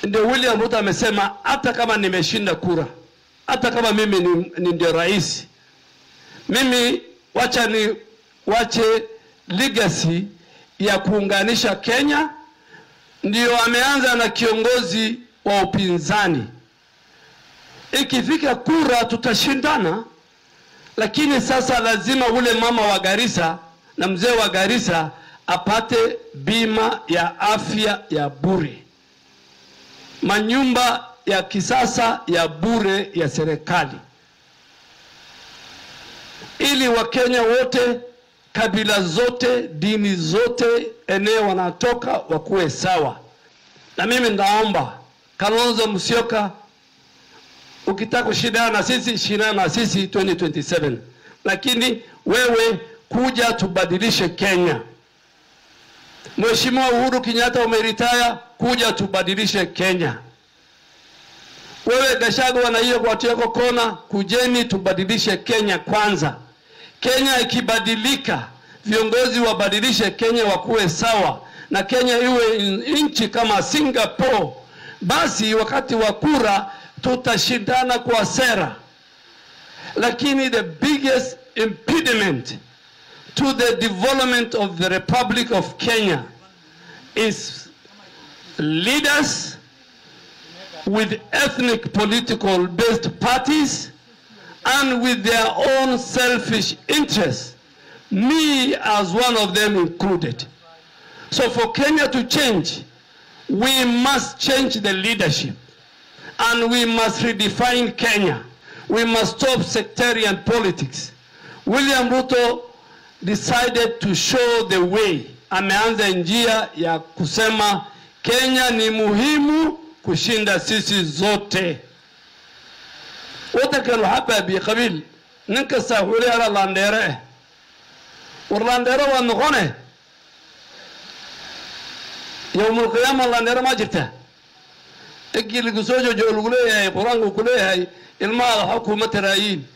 ndio William Ruto amesema hata kama nimeshinda kura, hata kama mimi ni ndio rais, mimi wache legacy ya kuunganisha Kenya. Ndio ameanza na kiongozi wa upinzani. Ikifika kura tutashindana, lakini sasa lazima ule mama wa Garissa na mzee wa Garissa apate bima ya afya ya bure, manyumba ya kisasa ya bure ya serikali, ili Wakenya wote, kabila zote, dini zote, eneo wanatoka wakuwe sawa. Na mimi ndaomba Kalonzo Musyoka, ukitaka kushindana na sisi, shindana na sisi 2027. Lakini wewe kuja tubadilishe Kenya. Mheshimiwa Uhuru Kenyatta umeritaya, kuja tubadilishe Kenya. Wewe Gachagua na hiyo kwa yako kona, kujeni tubadilishe Kenya kwanza. Kenya ikibadilika, viongozi wabadilishe Kenya wakuwe sawa, na Kenya iwe nchi kama Singapore, basi wakati wa kura tutashindana kwa sera. Lakini the biggest impediment to the development of the Republic of Kenya is leaders with ethnic political based parties and with their own selfish interests, me as one of them included. So for Kenya to change, we must change the leadership, and we must redefine Kenya. We must stop sectarian politics. William Ruto decided to show the way. Ameanza njia ya kusema Kenya ni muhimu kushinda sisi zote. Wote kanu hapa bi qabil ninka sahuli ala landere warlandere wa noqone يوم القيامة landere ma jirta اجي لغسوجو جو لغليه قرآن كليه المال حكومة رايين